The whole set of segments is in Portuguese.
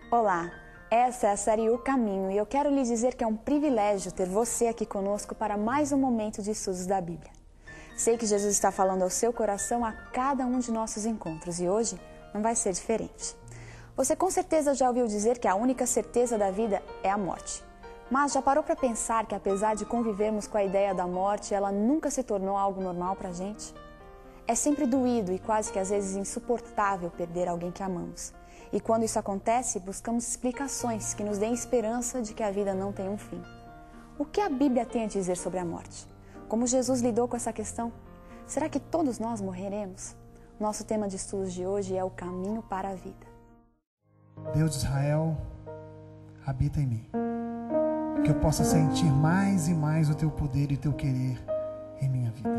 Olá, essa é a série O Caminho e eu quero lhe dizer que é um privilégio ter você aqui conosco para mais um momento de estudos da Bíblia. Sei que Jesus está falando ao seu coração a cada um de nossos encontros e hoje não vai ser diferente. Você com certeza já ouviu dizer que a única certeza da vida é a morte. Mas já parou para pensar que apesar de convivermos com a ideia da morte, ela nunca se tornou algo normal para a gente? É sempre doído e quase que às vezes insuportável perder alguém que amamos. E quando isso acontece, buscamos explicações que nos deem esperança de que a vida não tem um fim. O que a Bíblia tem a dizer sobre a morte? Como Jesus lidou com essa questão? Será que todos nós morreremos? Nosso tema de estudos de hoje é o caminho para a vida. Deus de Israel, habita em mim. Que eu possa sentir mais e mais o teu poder e o teu querer em minha vida.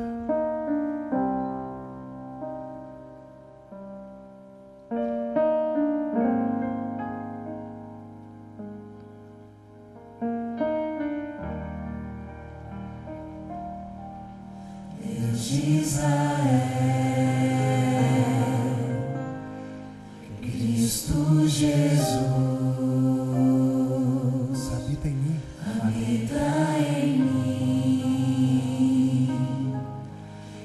Deus de Israel, Cristo Jesus, habita em mim. habita em mim,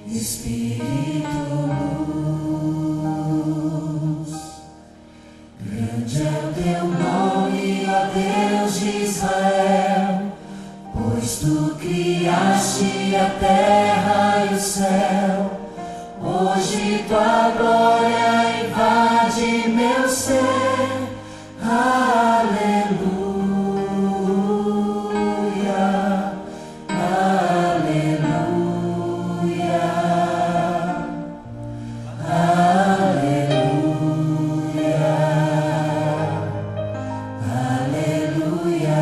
Espírito luz, grande é o teu nome, ó Deus de Israel, pois tu criaste a terra e o céu, hoje tua glória invade meu ser, aleluia, aleluia, aleluia, aleluia.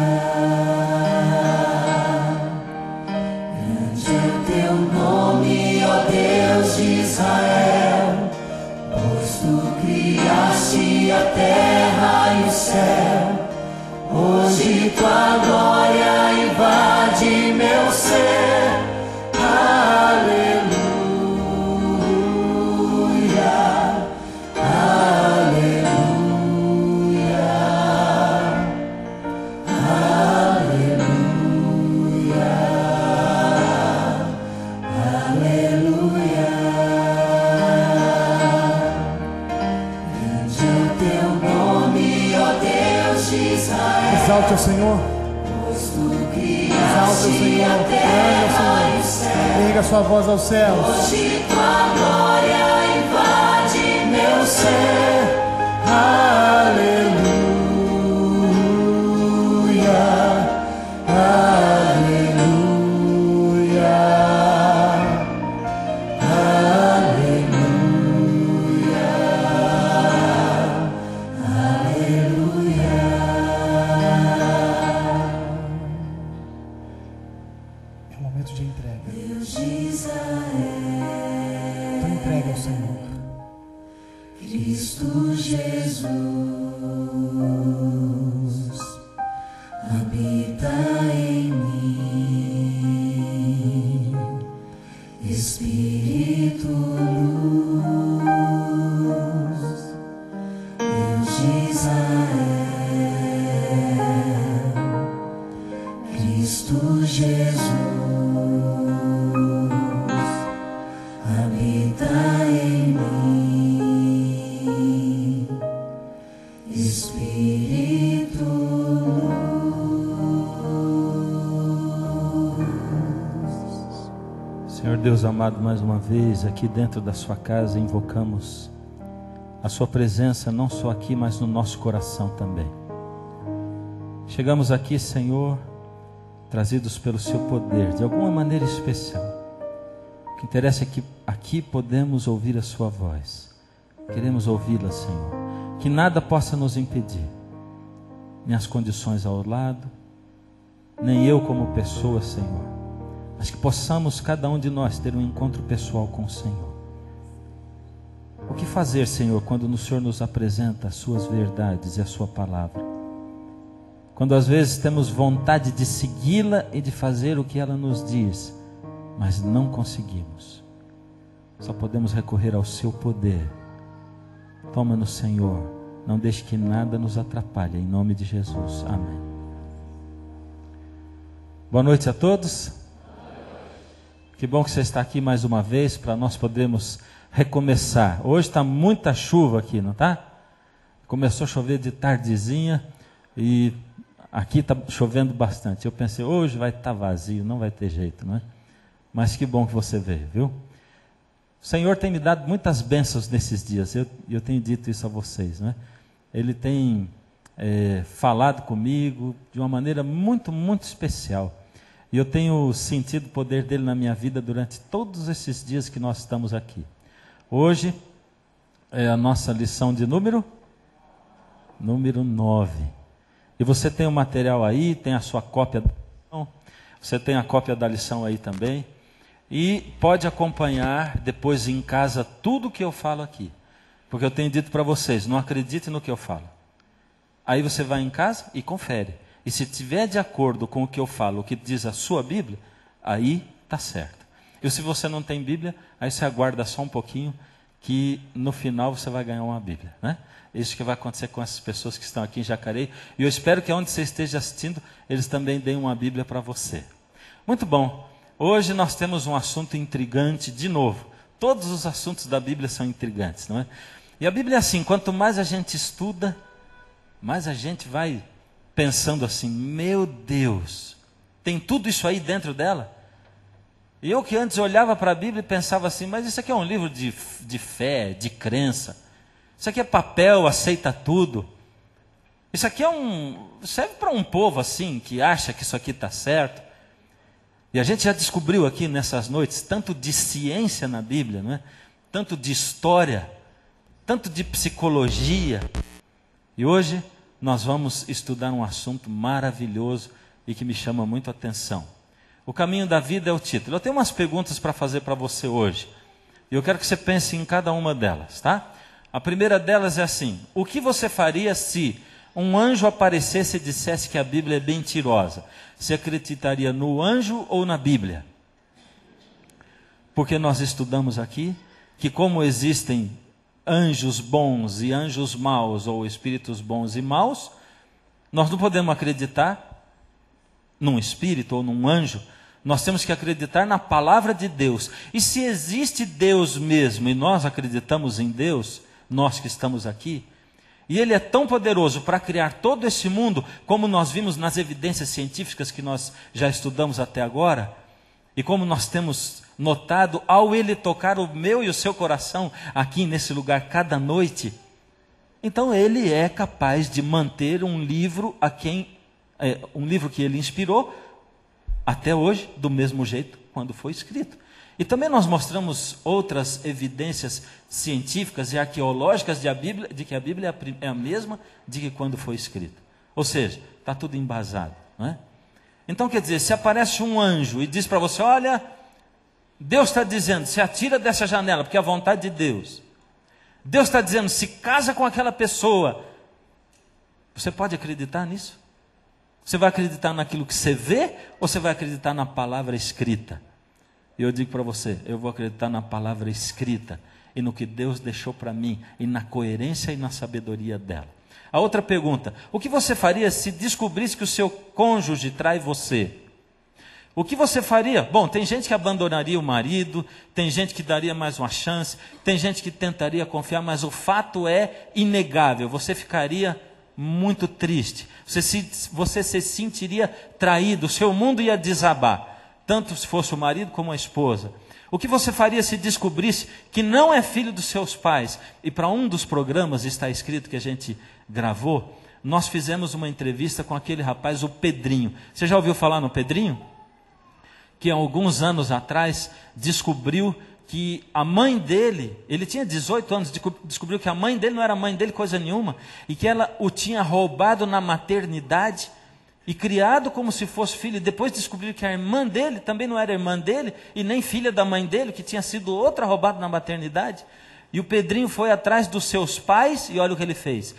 Grande é o teu nome, ó Deus de Israel, pois tu criaste a terra e o céu, hoje tua glória invade meu ser, aleluia, aleluia, aleluia, aleluia. Grande é o teu nome, ó Deus de Israel, Exalte o Senhor. pois tu Exalte o criaste Senhor. a Ame terra e o o céu, Senhor. Erga sua voz aos céus. hoje tua glória invade meu ser, aleluia, aleluia, aleluia, aleluia. É um momento de entrega. Deus de Israel, Então entregue ao Senhor. Cristo Jesus, habita em mim, Espírito luz, Deus de Israel, Cristo Jesus, habita em mim, Espírito luz. Senhor Deus amado, mais uma vez aqui dentro da sua casa invocamos a sua presença não só aqui, mas no nosso coração também. Chegamos aqui, Senhor, trazidos pelo seu poder, de alguma maneira especial. O que interessa é que aqui podemos ouvir a sua voz. Queremos ouvi-la, Senhor. Que nada possa nos impedir. Nem as condições ao lado, nem eu como pessoa, Senhor. Mas que possamos, cada um de nós, ter um encontro pessoal com o Senhor. O que fazer, Senhor, quando o Senhor nos apresenta as suas verdades e a sua palavra? Quando às vezes temos vontade de segui-la e de fazer o que ela nos diz, mas não conseguimos. Só podemos recorrer ao seu poder. Toma-nos, Senhor, Não deixe que nada nos atrapalhe, em nome de Jesus. Amém. Boa noite a todos. Que bom que você está aqui mais uma vez para nós podermos recomeçar. Hoje está muita chuva aqui, não está? Começou a chover de tardezinha e aqui está chovendo bastante. Eu pensei, hoje vai estar vazio, não vai ter jeito, não é? Mas que bom que você veio, viu? O Senhor tem me dado muitas bênçãos nesses dias, eu tenho dito isso a vocês, não é? Ele tem falado comigo de uma maneira muito, muito especial. E eu tenho sentido o poder dele na minha vida durante todos esses dias que nós estamos aqui. Hoje é a nossa lição de número 9. E você tem o material aí, tem a sua cópia da lição, você tem a cópia da lição aí também. E pode acompanhar depois em casa tudo o que eu falo aqui. Porque eu tenho dito para vocês, não acredite no que eu falo. Aí você vai em casa e confere. E se estiver de acordo com o que eu falo, o que diz a sua Bíblia, aí está certo. E se você não tem Bíblia, aí você aguarda só um pouquinho, que no final você vai ganhar uma Bíblia, né? Isso que vai acontecer com essas pessoas que estão aqui em Jacareí. E eu espero que onde você esteja assistindo, eles também deem uma Bíblia para você. Muito bom. Hoje nós temos um assunto intrigante de novo. Todos os assuntos da Bíblia são intrigantes, não é? E a Bíblia é assim, quanto mais a gente estuda, mais a gente vai pensando assim, meu Deus, tem tudo isso aí dentro dela? E eu que antes olhava para a Bíblia e pensava assim, mas isso aqui é um livro de fé, de crença. Isso aqui é papel, aceita tudo. Isso aqui serve para um povo assim, que acha que isso aqui está certo. E a gente já descobriu aqui nessas noites, tanto de ciência na Bíblia, não é? Tanto de história, tanto de psicologia. E hoje nós vamos estudar um assunto maravilhoso e que me chama muito a atenção. O caminho da vida é o título. Eu tenho umas perguntas para fazer para você hoje. E eu quero que você pense em cada uma delas, tá? A primeira delas é assim: o que você faria se um anjo aparecesse e dissesse que a Bíblia é mentirosa? Você acreditaria no anjo ou na Bíblia? Porque nós estudamos aqui que como existem anjos bons e anjos maus, ou espíritos bons e maus, nós não podemos acreditar num espírito ou num anjo, nós temos que acreditar na palavra de Deus. E se existe Deus mesmo, e nós acreditamos em Deus, nós que estamos aqui, e Ele é tão poderoso para criar todo esse mundo, como nós vimos nas evidências científicas que nós já estudamos até agora, e como nós temos notado ao Ele tocar o meu e o seu coração aqui nesse lugar cada noite, então Ele é capaz de manter um livro um livro que Ele inspirou até hoje do mesmo jeito quando foi escrito. E também nós mostramos outras evidências científicas e arqueológicas de que a Bíblia é a mesma de que quando foi escrita. Ou seja, está tudo embasado, não é? Então quer dizer, se aparece um anjo e diz para você, olha, Deus está dizendo, se atira dessa janela, porque é a vontade de Deus. Deus está dizendo, se casa com aquela pessoa. Você pode acreditar nisso? Você vai acreditar naquilo que você vê, ou você vai acreditar na palavra escrita? E eu digo para você, eu vou acreditar na palavra escrita, e no que Deus deixou para mim, e na coerência e na sabedoria dela. A outra pergunta, o que você faria se descobrisse que o seu cônjuge trai você? O que você faria? Bom, tem gente que abandonaria o marido, tem gente que daria mais uma chance, tem gente que tentaria confiar, mas o fato é inegável, você ficaria muito triste, você se sentiria traído, o seu mundo ia desabar, tanto se fosse o marido como a esposa. O que você faria se descobrisse que não é filho dos seus pais? E para um dos programas está escrito que a gente gravou, nós fizemos uma entrevista com aquele rapaz, o Pedrinho. Você já ouviu falar no Pedrinho? Que há alguns anos atrás descobriu que a mãe dele, ele tinha 18 anos, descobriu que a mãe dele não era mãe dele coisa nenhuma, e que ela o tinha roubado na maternidade e criado como se fosse filho, e depois descobriu que a irmã dele também não era irmã dele, e nem filha da mãe dele, que tinha sido outra roubada na maternidade. E o Pedrinho foi atrás dos seus pais, e olha o que ele fez.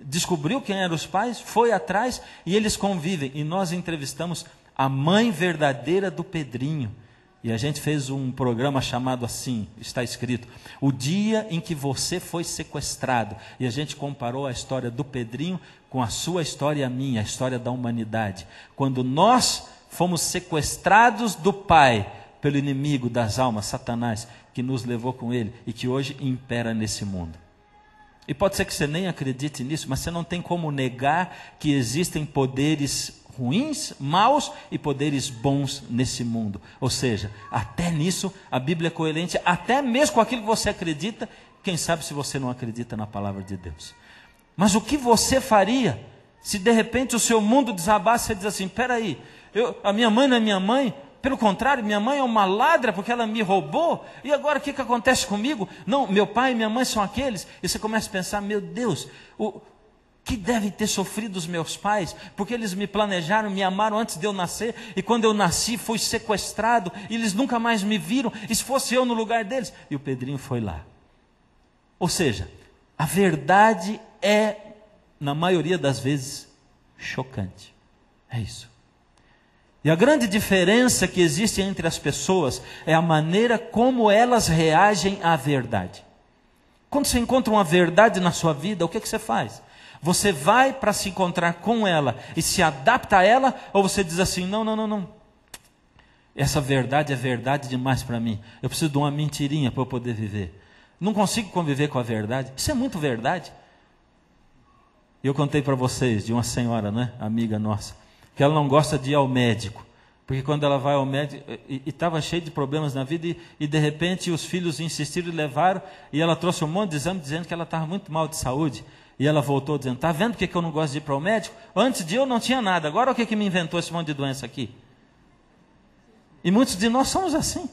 Descobriu quem eram os pais, foi atrás, e eles convivem. E nós entrevistamos a mãe verdadeira do Pedrinho. E a gente fez um programa chamado assim, está escrito, o dia em que você foi sequestrado. E a gente comparou a história do Pedrinho com a sua história e a minha, a história da humanidade. Quando nós fomos sequestrados do Pai pelo inimigo das almas, Satanás, que nos levou com ele e que hoje impera nesse mundo. E pode ser que você nem acredite nisso, mas você não tem como negar que existem poderes ruins, maus e poderes bons nesse mundo. Ou seja, até nisso a Bíblia é coerente, até mesmo com aquilo que você acredita, quem sabe se você não acredita na palavra de Deus. Mas o que você faria se de repente o seu mundo desabasse e você diz assim, peraí, a minha mãe não é minha mãe? Pelo contrário, minha mãe é uma ladra porque ela me roubou, e agora o que acontece comigo? Não, meu pai e minha mãe são aqueles, e você começa a pensar, meu Deus, que devem ter sofrido os meus pais, porque eles me planejaram, me amaram antes de eu nascer, e quando eu nasci fui sequestrado, e eles nunca mais me viram, e se fosse eu no lugar deles? E o Pedrinho foi lá. Ou seja, a verdade é, na maioria das vezes, chocante. É isso. E a grande diferença que existe entre as pessoas é a maneira como elas reagem à verdade. Quando você encontra uma verdade na sua vida, o que você faz? Você vai para se encontrar com ela e se adapta a ela, ou você diz assim, não. Essa verdade é verdade demais para mim. Eu preciso de uma mentirinha para eu poder viver. Não consigo conviver com a verdade. Isso é muito verdade. Eu contei para vocês de uma senhora, né, amiga nossa, que ela não gosta de ir ao médico. Porque quando ela vai ao médico, e estava cheio de problemas na vida, e de repente os filhos insistiram e levaram, e ela trouxe um monte de exame dizendo que ela estava muito mal de saúde. E ela voltou dizendo, está vendo porque que eu não gosto de ir para o médico? Antes de eu não tinha nada, agora o que me inventou esse monte de doença aqui? E muitos de nós somos assim.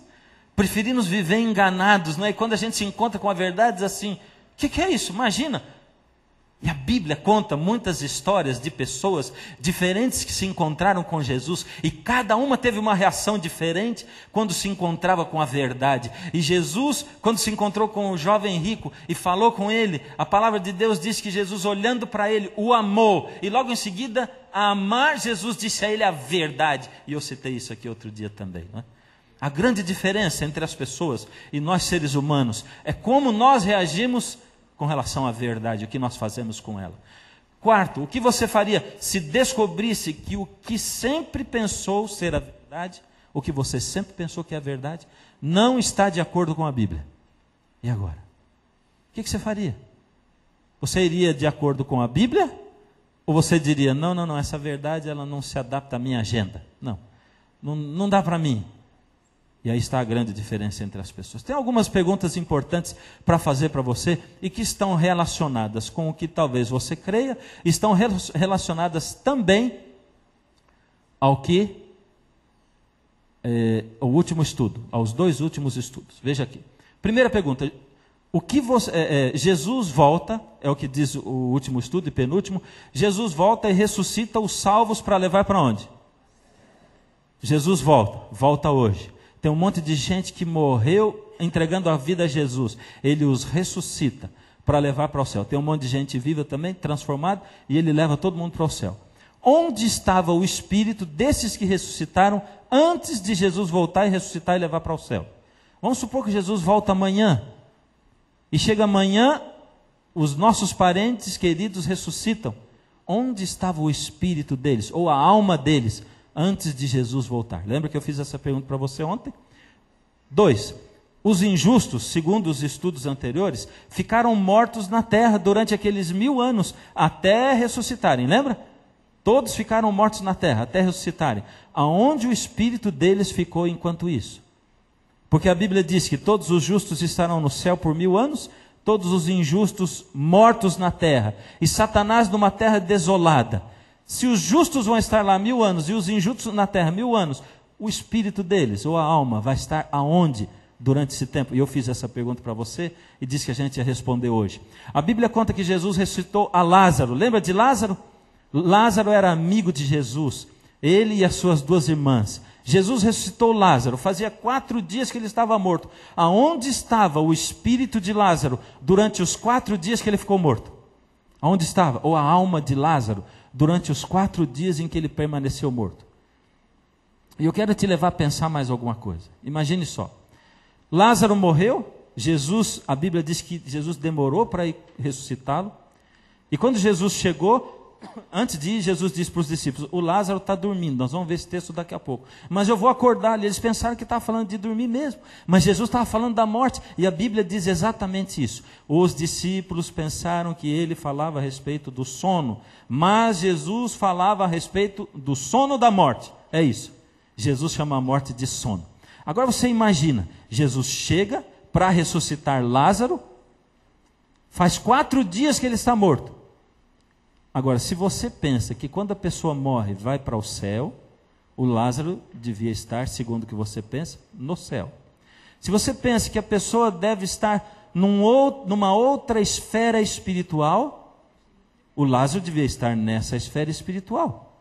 Preferimos viver enganados, não é? E quando a gente se encontra com a verdade, diz assim, o que é isso? Imagina. E a Bíblia conta muitas histórias de pessoas diferentes que se encontraram com Jesus, e cada uma teve uma reação diferente quando se encontrava com a verdade. E Jesus, quando se encontrou com o jovem rico e falou com ele, a palavra de Deus diz que Jesus, olhando para ele, o amou, e logo em seguida, a amar, Jesus disse a ele a verdade. E eu citei isso aqui outro dia também, não é? A grande diferença entre as pessoas e nós seres humanos é como nós reagimos com relação à verdade, o que nós fazemos com ela. Quarto, o que você faria se descobrisse que o que sempre pensou ser a verdade, o que você sempre pensou que é a verdade, não está de acordo com a Bíblia? E agora? O que você faria? Você iria de acordo com a Bíblia? Ou você diria, não, essa verdade ela não se adapta à minha agenda. Não dá para mim. E aí está a grande diferença entre as pessoas. Tem algumas perguntas importantes para fazer para você e que estão relacionadas com o que talvez você creia, estão relacionadas também ao que o último estudo, aos dois últimos estudos. Veja aqui. Primeira pergunta, o que Jesus volta, é o que diz o último estudo e penúltimo, Jesus volta e ressuscita os salvos para levar para onde? Jesus volta hoje. Tem um monte de gente que morreu entregando a vida a Jesus. Ele os ressuscita para levar para o céu. Tem um monte de gente viva também, transformada, e ele leva todo mundo para o céu. Onde estava o espírito desses que ressuscitaram antes de Jesus voltar e ressuscitar e levar para o céu? Vamos supor que Jesus volta amanhã. E chega amanhã, os nossos parentes queridos ressuscitam. Onde estava o espírito deles, ou a alma deles, antes de Jesus voltar? Lembra que eu fiz essa pergunta para você ontem? 2. Os injustos, segundo os estudos anteriores, ficaram mortos na terra durante aqueles 1000 anos, até ressuscitarem. Lembra? Todos ficaram mortos na terra, até ressuscitarem. Aonde o espírito deles ficou enquanto isso? Porque a Bíblia diz que todos os justos estarão no céu por 1000 anos, todos os injustos mortos na terra, e Satanás numa terra desolada. Se os justos vão estar lá 1000 anos e os injustos na terra 1000 anos, o espírito deles, ou a alma, vai estar aonde durante esse tempo? E eu fiz essa pergunta para você e disse que a gente ia responder hoje. A Bíblia conta que Jesus ressuscitou a Lázaro. Lembra de Lázaro? Lázaro era amigo de Jesus, ele e as suas 2 irmãs. Jesus ressuscitou Lázaro, fazia 4 dias que ele estava morto. Aonde estava o espírito de Lázaro durante os 4 dias que ele ficou morto? Aonde estava? Ou a alma de Lázaro durante os 4 dias em que ele permaneceu morto? E eu quero te levar a pensar mais alguma coisa. Imagine só. Lázaro morreu, Jesus, a Bíblia diz que Jesus demorou para ressuscitá-lo. E quando Jesus chegou, antes de ir, Jesus disse para os discípulos, o Lázaro está dormindo, nós vamos ver esse texto daqui a pouco. Mas eu vou acordar ali. Eles pensaram que estava falando de dormir mesmo. Mas Jesus estava falando da morte. E a Bíblia diz exatamente isso. Os discípulos pensaram que ele falava a respeito do sono. Mas Jesus falava a respeito do sono da morte. É isso. Jesus chama a morte de sono. Agora você imagina, Jesus chega para ressuscitar Lázaro. Faz 4 dias que ele está morto. Agora, se você pensa que quando a pessoa morre vai para o céu, o Lázaro devia estar, segundo o que você pensa, no céu. Se você pensa que a pessoa deve estar numa outra esfera espiritual, o Lázaro devia estar nessa esfera espiritual.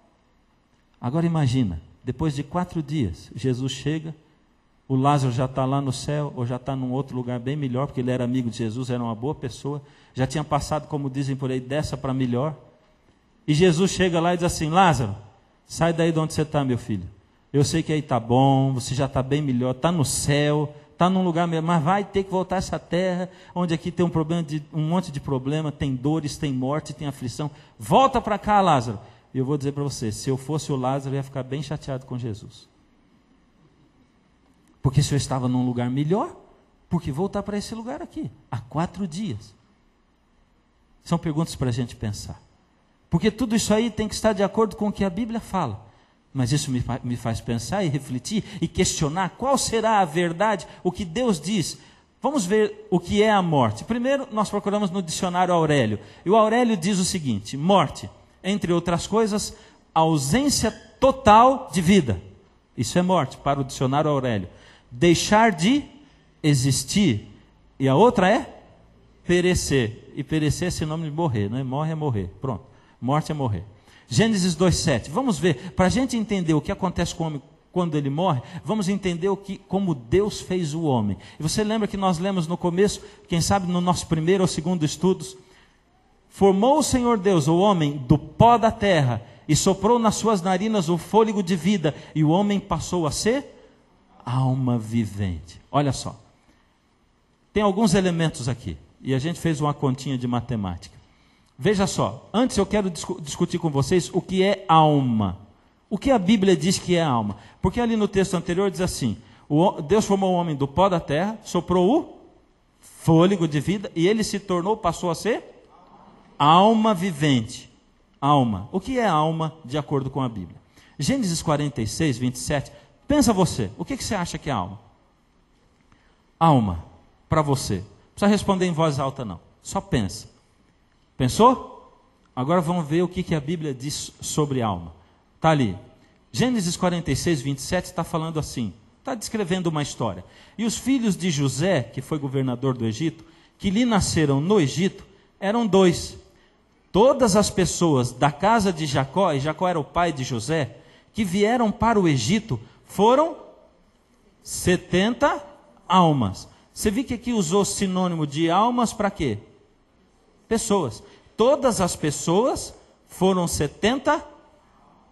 Agora imagina, depois de 4 dias, Jesus chega, o Lázaro já está lá no céu, ou já está num outro lugar bem melhor, porque ele era amigo de Jesus, era uma boa pessoa, já tinha passado, como dizem por aí, dessa para melhor. E Jesus chega lá e diz assim, Lázaro, sai daí de onde você está, meu filho. Eu sei que aí está bom, você já está bem melhor, está no céu, está num lugar melhor, mas vai ter que voltar a essa terra, onde aqui tem um monte de problema, tem dores, tem morte, tem aflição. Volta para cá, Lázaro. E eu vou dizer para você, se eu fosse o Lázaro, eu ia ficar bem chateado com Jesus. Porque se eu estava num lugar melhor, por que voltar para esse lugar aqui? Há 4 dias. São perguntas para a gente pensar. Porque tudo isso aí tem que estar de acordo com o que a Bíblia fala. Mas isso me faz pensar e refletir e questionar qual será a verdade, o que Deus diz. Vamos ver o que é a morte. Primeiro, nós procuramos no dicionário Aurélio. E o Aurélio diz o seguinte, morte, entre outras coisas, ausência total de vida. Isso é morte, para o dicionário Aurélio. Deixar de existir. E a outra é perecer. E perecer é sinônimo de morrer, não é? Morre é morrer. Pronto. Morte é morrer. Gênesis 2,7. Vamos ver, para a gente entender o que acontece com o homem quando ele morre, vamos entender como Deus fez o homem. E você lembra que nós lemos no começo, quem sabe no nosso primeiro ou segundo estudos, formou o Senhor Deus o homem do pó da terra e soprou nas suas narinas o fôlego de vida, e o homem passou a ser alma vivente. Olha só, tem alguns elementos aqui, e a gente fez uma continha de matemática. Veja só, antes eu quero discutir com vocês o que é alma. O que a Bíblia diz que é alma? Porque ali no texto anterior diz assim, Deus formou o homem do pó da terra, soprou o fôlego de vida, e ele passou a ser alma vivente. Alma. O que é alma de acordo com a Bíblia? Gênesis 46, 27. Pensa você, o que você acha que é alma? Alma, para você. Não precisa responder em voz alta não, só pensa. Pensou? Agora vamos ver o que a Bíblia diz sobre alma. Está ali. Gênesis 46, 27 está falando assim. Está descrevendo uma história. E os filhos de José, que foi governador do Egito, que lhe nasceram no Egito, eram 2. Todas as pessoas da casa de Jacó, e Jacó era o pai de José, que vieram para o Egito, foram 70 almas. Você viu que aqui usou sinônimo de almas para quê? Pessoas. Todas as pessoas foram 70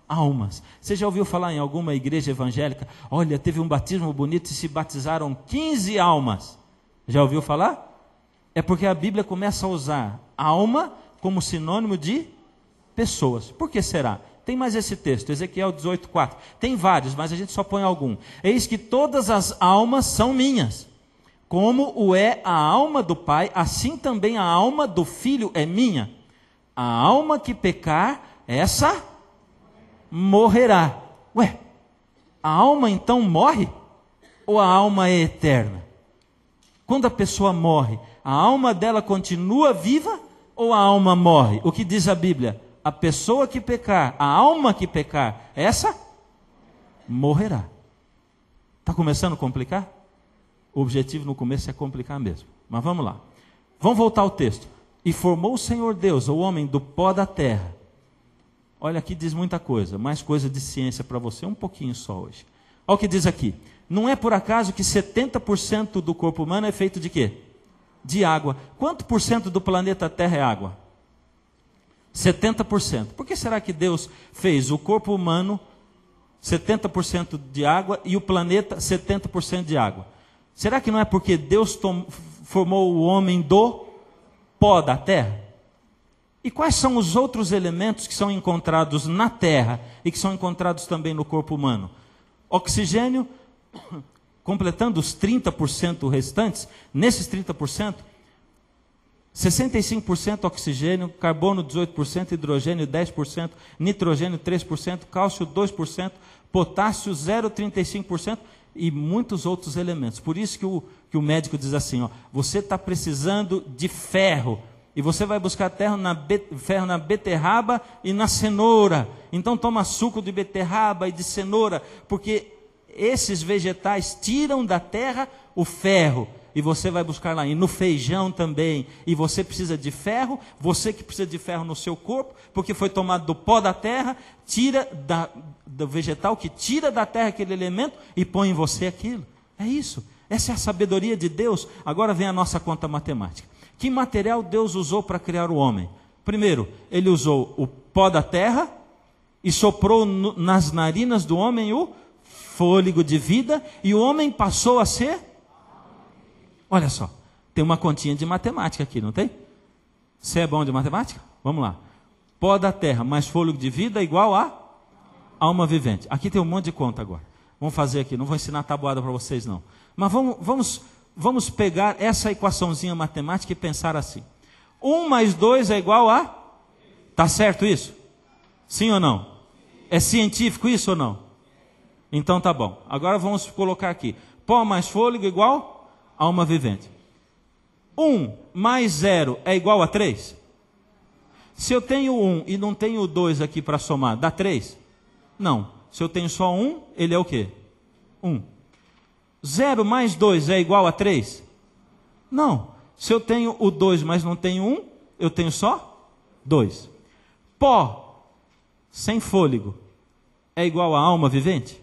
almas. Você já ouviu falar em alguma igreja evangélica? Olha, teve um batismo bonito e se batizaram 15 almas. Já ouviu falar? É porque a Bíblia começa a usar alma como sinônimo de pessoas. Por que será? Tem mais esse texto, Ezequiel 18:4. Tem vários, mas a gente só põe algum. Eis que todas as almas são minhas. Como o é a alma do Pai, assim também a alma do Filho é minha. A alma que pecar, essa morrerá. Ué, a alma então morre? Ou a alma é eterna? Quando a pessoa morre, a alma dela continua viva ou a alma morre? O que diz a Bíblia? A pessoa que pecar, a alma que pecar, essa morrerá. Está começando a complicar? O objetivo no começo é complicar mesmo. Mas vamos lá. Vamos voltar ao texto. E formou o Senhor Deus o homem do pó da terra. Olha, aqui diz muita coisa. Mais coisa de ciência para você. Um pouquinho só hoje. Olha o que diz aqui. Não é por acaso que 70% do corpo humano é feito de quê? De água. Quanto por cento do planeta Terra é água? 70%. Por que será que Deus fez o corpo humano 70% de água e o planeta 70% de água. Será que não é porque Deus formou o homem do pó da terra? E quais são os outros elementos que são encontrados na terra e que são encontrados também no corpo humano? Oxigênio, completando os 30% restantes, nesses 30%, 65% oxigênio, carbono 18%, hidrogênio 10%, nitrogênio 3%, cálcio 2%, potássio 0,35% e muitos outros elementos. Por isso que o médico diz assim, ó, você está precisando de ferro, e você vai buscar ferro na beterraba e na cenoura. Então toma suco de beterraba e de cenoura, porque esses vegetais tiram da terra o ferro, e você vai buscar lá, e no feijão também, e você precisa de ferro, você que precisa de ferro no seu corpo, porque foi tomado do pó da terra, tira do vegetal, que tira da terra aquele elemento, e põe em você aquilo. É isso, essa é a sabedoria de Deus. Agora vem a nossa conta matemática. Que material Deus usou para criar o homem? Primeiro, ele usou o pó da terra, e soprou nas narinas do homem o fôlego de vida, e o homem passou a ser... Olha só, tem uma continha de matemática aqui, não tem? Você é bom de matemática? Vamos lá. Pó da terra mais fôlego de vida é igual a alma vivente. Aqui tem um monte de conta agora. Vamos fazer aqui, não vou ensinar tabuada para vocês não. Mas vamos pegar essa equaçãozinha matemática e pensar assim. 1 mais 2 é igual a... Tá certo isso? Sim ou não? É científico isso ou não? Então tá bom. Agora vamos colocar aqui. Pó mais fôlego igual... alma vivente. 1 mais 0 é igual a 3? Se eu tenho 1 e não tenho 2 aqui para somar, dá 3? Não. Se eu tenho só 1, ele é o quê? 1. 0 mais 2 é igual a 3? Não. Se eu tenho o 2, mas não tenho 1, eu tenho só 2. Pó sem fôlego é igual a alma vivente?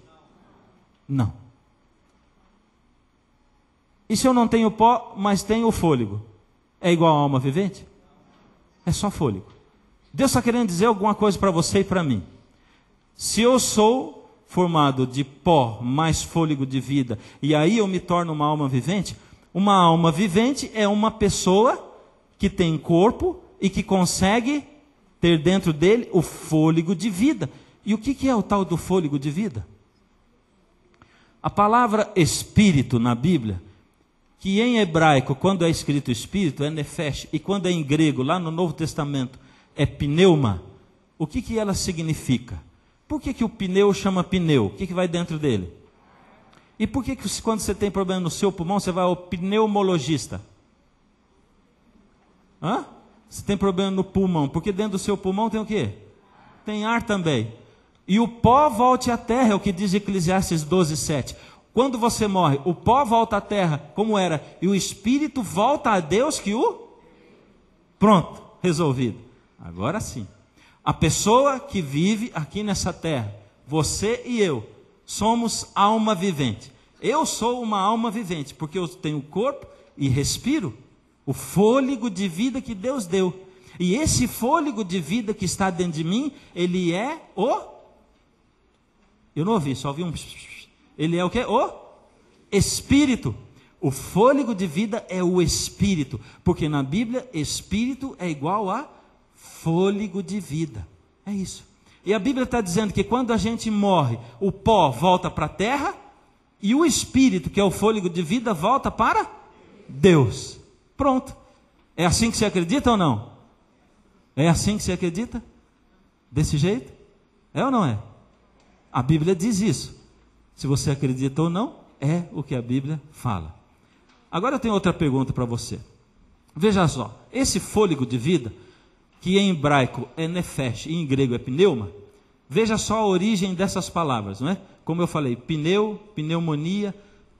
Não. E se eu não tenho pó, mas tenho o fôlego, é igual a alma vivente? É só fôlego. Deus está querendo dizer alguma coisa para você e para mim. Se eu sou formado de pó mais fôlego de vida, e aí eu me torno uma alma vivente é uma pessoa que tem corpo e que consegue ter dentro dele o fôlego de vida. E o que é o tal do fôlego de vida? A palavra espírito na Bíblia, que em hebraico, quando é escrito espírito, é nefesh, e quando é em grego, lá no Novo Testamento, é pneuma, o que ela significa? Por que o pneu chama pneu? O que vai dentro dele? E por que quando você tem problema no seu pulmão, você vai ao pneumologista? Hã? Você tem problema no pulmão, porque dentro do seu pulmão tem o quê? Tem ar também. E o pó volte à terra, é o que diz Eclesiastes 12:7. Quando você morre, o pó volta à terra como era, e o espírito volta a Deus que o... Pronto, resolvido. Agora sim. A pessoa que vive aqui nessa terra, você e eu, somos alma vivente. Eu sou uma alma vivente, porque eu tenho corpo e respiro o fôlego de vida que Deus deu. E esse fôlego de vida que está dentro de mim, ele é o... Eu não ouvi, só ouvi um... Ele é o quê? O Espírito. O fôlego de vida é o Espírito. Porque na Bíblia, Espírito é igual a fôlego de vida. É isso. E a Bíblia está dizendo que quando a gente morre, o pó volta para a terra, e o Espírito, que é o fôlego de vida, volta para Deus. Pronto. É assim que você acredita ou não? É assim que você acredita? Desse jeito? É ou não é? A Bíblia diz isso. Se você acredita ou não, é o que a Bíblia fala. Agora eu tenho outra pergunta para você. Veja só, esse fôlego de vida, que em hebraico é nefesh e em grego é pneuma, veja só a origem dessas palavras, não é? Como eu falei, pneu, pneumonia,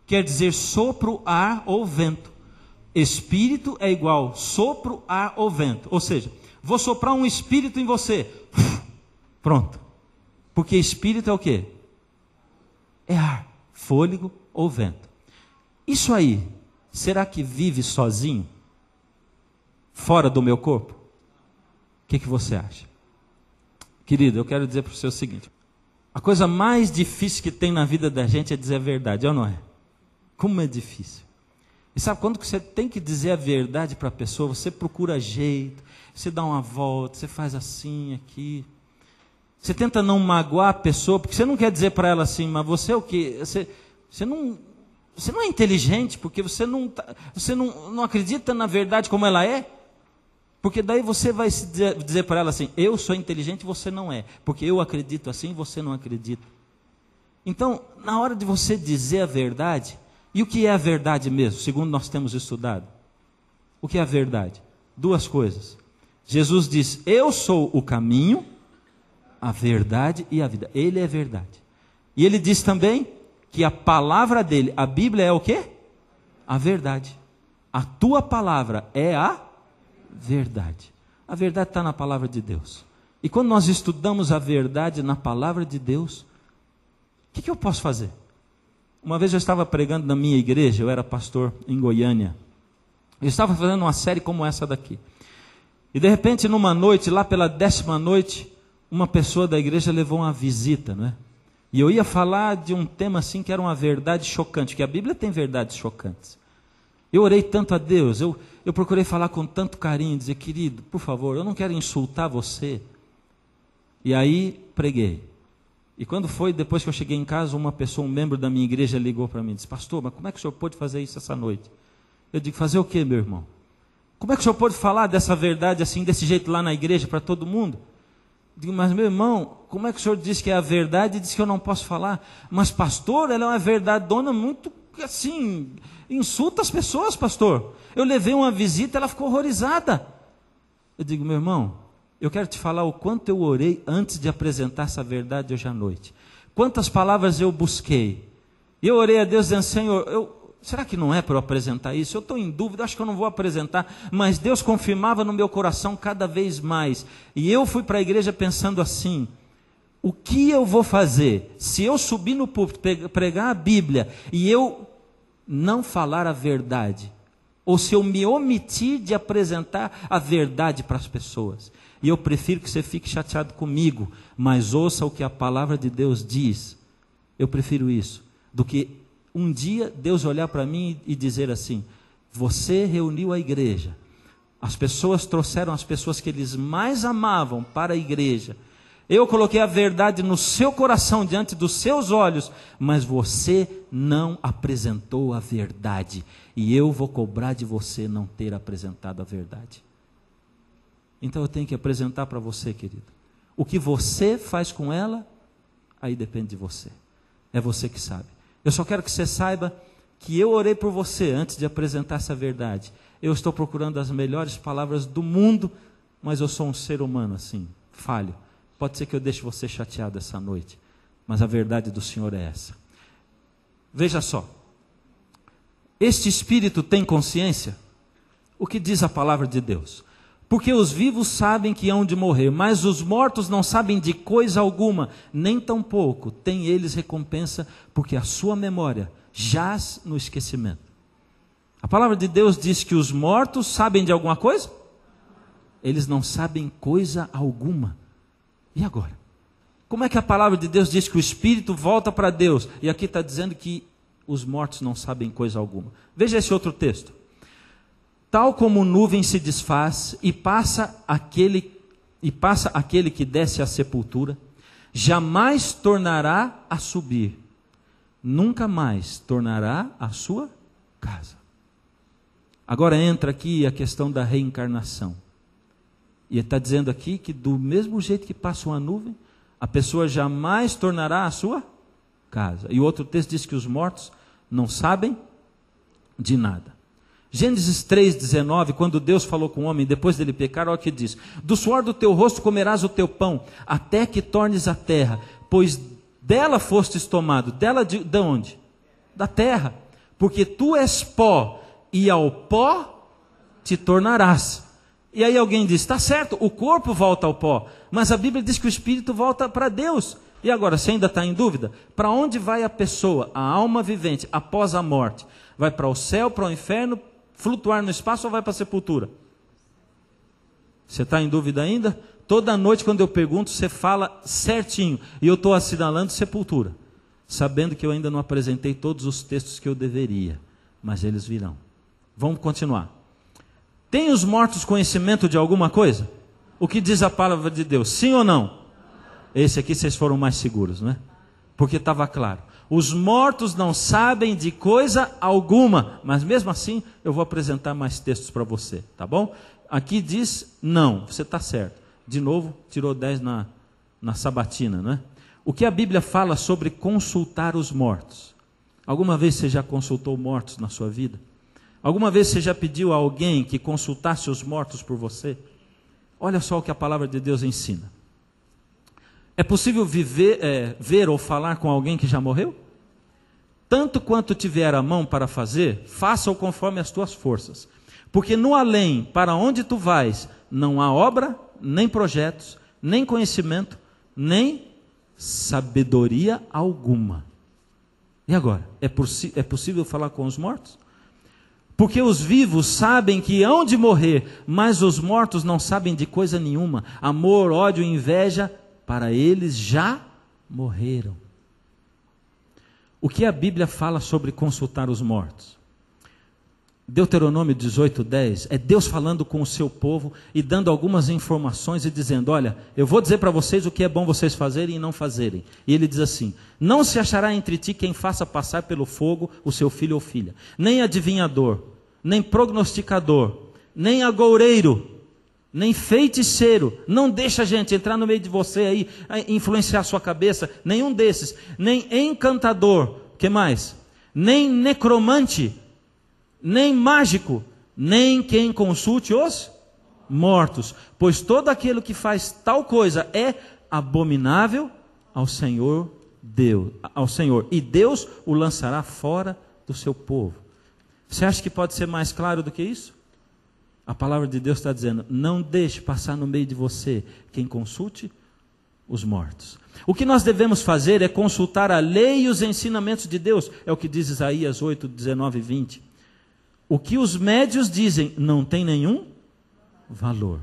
quer dizer sopro, ar ou vento. Espírito é igual sopro, ar ou vento. Ou seja, vou soprar um espírito em você. Pronto. Porque espírito é o quê? É ar, fôlego ou vento. Isso aí, será que vive sozinho? Fora do meu corpo? O que você acha? Querido, eu quero dizer para você o seguinte. A coisa mais difícil que tem na vida da gente é dizer a verdade, ou não é? Como é difícil. E sabe, quando você tem que dizer a verdade para a pessoa, você procura jeito, você dá uma volta, você faz assim, aqui. Você tenta não magoar a pessoa, porque você não quer dizer para ela assim, mas você é o quê? Você não é inteligente, porque você não acredita na verdade como ela é. Porque daí você vai dizer para ela assim, eu sou inteligente e você não é. Porque eu acredito assim e você não acredita. Então, na hora de você dizer a verdade, e o que é a verdade mesmo, segundo nós temos estudado? O que é a verdade? Duas coisas. Jesus diz, eu sou o caminho, a verdade e a vida. Ele é verdade. E ele diz também que a palavra dele, a Bíblia é o quê? A verdade. A tua palavra é a verdade. A verdade está na palavra de Deus. E quando nós estudamos a verdade na palavra de Deus, o que eu posso fazer? Uma vez eu estava pregando na minha igreja, eu era pastor em Goiânia. Eu estava fazendo uma série como essa daqui. E de repente, numa noite, lá pela 10ª noite, uma pessoa da igreja levou uma visita, não é? E eu ia falar de um tema assim que era uma verdade chocante, que a Bíblia tem verdades chocantes. Eu orei tanto a Deus, eu procurei falar com tanto carinho, dizer, querido, por favor, eu não quero insultar você. E aí, preguei. E quando foi, depois que eu cheguei em casa, uma pessoa, um membro da minha igreja ligou para mim e disse, pastor, mas como é que o senhor pôde fazer isso essa noite? Eu digo, fazer o quê, meu irmão? Como é que o senhor pôde falar dessa verdade assim, desse jeito lá na igreja para todo mundo? Eu digo, mas meu irmão, como é que o senhor disse que é a verdade e disse que eu não posso falar? Mas pastor, ela é uma verdadona muito assim, insulta as pessoas, pastor. Eu levei uma visita, ela ficou horrorizada. Eu digo, meu irmão, eu quero te falar o quanto eu orei antes de apresentar essa verdade hoje à noite. Quantas palavras eu busquei. E eu orei a Deus dizendo, Senhor, será que não é para eu apresentar isso? Eu estou em dúvida, acho que eu não vou apresentar. Mas Deus confirmava no meu coração cada vez mais. E eu fui para a igreja pensando assim, o que eu vou fazer se eu subir no púlpito, pregar a Bíblia, e eu não falar a verdade? Ou se eu me omitir de apresentar a verdade para as pessoas? E eu prefiro que você fique chateado comigo, mas ouça o que a palavra de Deus diz. Eu prefiro isso, do que um dia Deus olhar para mim e dizer assim, você reuniu a igreja, as pessoas trouxeram as pessoas que eles mais amavam para a igreja, eu coloquei a verdade no seu coração, diante dos seus olhos, mas você não apresentou a verdade, e eu vou cobrar de você não ter apresentado a verdade. Então eu tenho que apresentar para você, querido. O que você faz com ela, aí depende de você. É você que sabe. Eu só quero que você saiba que eu orei por você antes de apresentar essa verdade. Eu estou procurando as melhores palavras do mundo, mas eu sou um ser humano assim, falho. Pode ser que eu deixe você chateado essa noite, mas a verdade do Senhor é essa. Veja só. Este espírito tem consciência? O que diz a palavra de Deus? Porque os vivos sabem que hão de morrer, mas os mortos não sabem de coisa alguma, nem tampouco têm eles recompensa, porque a sua memória jaz no esquecimento. A palavra de Deus diz que os mortos sabem de alguma coisa? Eles não sabem coisa alguma. E agora? Como é que a palavra de Deus diz que o espírito volta para Deus? E aqui está dizendo que os mortos não sabem coisa alguma. Veja esse outro texto. Tal como nuvem se desfaz e passa aquele que desce à sepultura, jamais tornará a subir, nunca mais tornará a sua casa. Agora entra aqui a questão da reencarnação. E ele está dizendo aqui que do mesmo jeito que passa uma nuvem, a pessoa jamais tornará a sua casa. E o outro texto diz que os mortos não sabem de nada. Gênesis 3,19, quando Deus falou com o homem, depois dele pecar, olha o que diz: do suor do teu rosto comerás o teu pão, até que tornes a terra, pois dela fostes tomado. Dela de onde? Da terra. Porque tu és pó, e ao pó te tornarás. E aí alguém diz, está certo, o corpo volta ao pó, mas a Bíblia diz que o espírito volta para Deus. E agora, você ainda está em dúvida? Para onde vai a pessoa, a alma vivente, após a morte? Vai para o céu, para o inferno, flutuar no espaço, ou vai para a sepultura? Você está em dúvida ainda? Toda noite quando eu pergunto, você fala certinho. E eu estou assinalando sepultura, sabendo que eu ainda não apresentei todos os textos que eu deveria. Mas eles virão. Vamos continuar. Tem os mortos conhecimento de alguma coisa? O que diz a palavra de Deus? Sim ou não? Esse aqui vocês foram mais seguros, não é? Porque estava claro. Os mortos não sabem de coisa alguma. Mas mesmo assim, eu vou apresentar mais textos para você, tá bom? Aqui diz não, você está certo. De novo, tirou 10 na sabatina, não é? O que a Bíblia fala sobre consultar os mortos? Alguma vez você já consultou mortos na sua vida? Alguma vez você já pediu a alguém que consultasse os mortos por você? Olha só o que a palavra de Deus ensina. É possível ver ou falar com alguém que já morreu? Tanto quanto tiver a mão para fazer, faça-o conforme as tuas forças. Porque no além, para onde tu vais, não há obra, nem projetos, nem conhecimento, nem sabedoria alguma. E agora? É possível falar com os mortos? Porque os vivos sabem que hão de morrer, mas os mortos não sabem de coisa nenhuma. Amor, ódio e inveja, para eles já morreram. O que a Bíblia fala sobre consultar os mortos? Deuteronômio 18:10 é Deus falando com o seu povo e dando algumas informações e dizendo: olha, eu vou dizer para vocês o que é bom vocês fazerem e não fazerem. E ele diz assim: não se achará entre ti quem faça passar pelo fogo o seu filho ou filha, nem adivinhador, nem prognosticador, nem agoureiro, nem feiticeiro. Não deixa a gente entrar no meio de você aí, influenciar a sua cabeça, nenhum desses, nem encantador, que mais? Nem necromante, nem mágico, nem quem consulte os mortos, pois todo aquele que faz tal coisa é abominável ao Senhor Deus, e Deus o lançará fora do seu povo. Você acha que pode ser mais claro do que isso? A palavra de Deus está dizendo: não deixe passar no meio de você quem consulte os mortos. O que nós devemos fazer é consultar a lei e os ensinamentos de Deus, é o que diz Isaías 8, 19 e 20. O que os médios dizem não tem nenhum valor.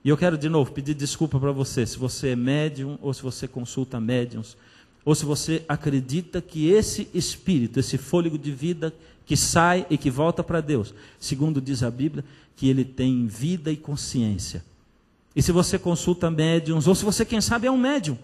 E eu quero de novo pedir desculpa para você, se você é médium, ou se você consulta médiums, ou se você acredita que esse espírito, esse fôlego de vida que sai e que volta para Deus, segundo diz a Bíblia, que ele tem vida e consciência. E se você consulta médiums, ou se você, quem sabe, é um médium,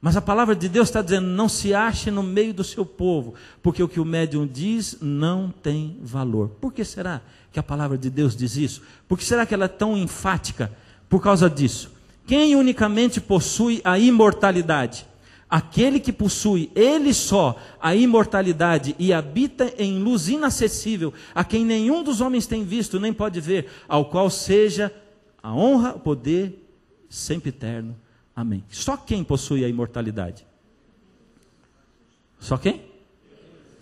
mas a palavra de Deus está dizendo: não se ache no meio do seu povo, porque o que o médium diz não tem valor. Por que será que a palavra de Deus diz isso? Por que será que ela é tão enfática por causa disso? Quem unicamente possui a imortalidade? Aquele que possui, ele só, a imortalidade e habita em luz inacessível, a quem nenhum dos homens tem visto, nem pode ver, ao qual seja a honra, o poder, sempre eterno. Amém. Só quem possui a imortalidade? Só quem?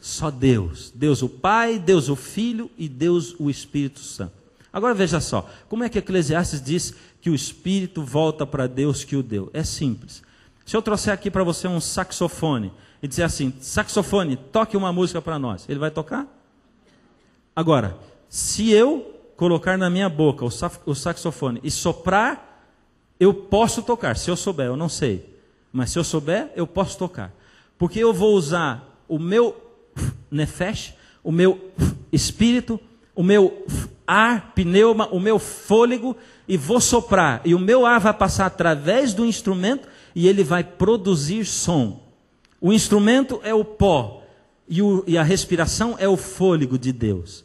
Só Deus. Deus o Pai, Deus o Filho e Deus o Espírito Santo. Agora veja só, como é que Eclesiastes diz que o Espírito volta para Deus que o deu? É simples. Se eu trouxer aqui para você um saxofone e dizer assim: saxofone, toque uma música para nós, ele vai tocar? Agora, se eu colocar na minha boca o saxofone e soprar, eu posso tocar. Se eu souber, eu não sei, mas se eu souber, eu posso tocar, porque eu vou usar o meu nefesh, o meu espírito, o meu ar, pneuma, o meu fôlego, e vou soprar, e o meu ar vai passar através do instrumento e ele vai produzir som. O instrumento é o pó e a respiração é o fôlego de Deus.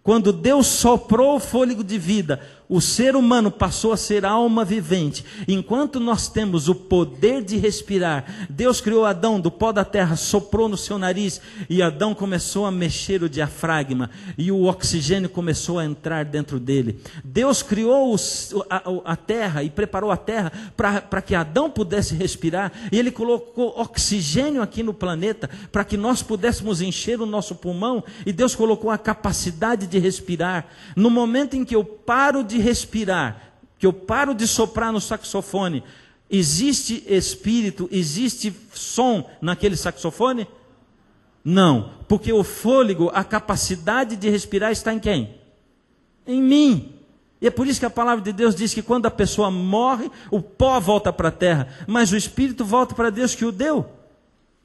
Quando Deus soprou o fôlego de vida, o ser humano passou a ser alma vivente. Enquanto nós temos o poder de respirar, Deus criou Adão do pó da terra, soprou no seu nariz e Adão começou a mexer o diafragma e o oxigênio começou a entrar dentro dele. Deus criou a terra e preparou a terra para que Adão pudesse respirar, e ele colocou oxigênio aqui no planeta para que nós pudéssemos encher o nosso pulmão, e Deus colocou a capacidade de respirar. No momento em que eu paro de respirar, que eu paro de soprar no saxofone, existe espírito, existe som naquele saxofone? Não, porque o fôlego, a capacidade de respirar está em quem? Em mim. E é por isso que a palavra de Deus diz que quando a pessoa morre, o pó volta para a terra, mas o espírito volta para Deus que o deu.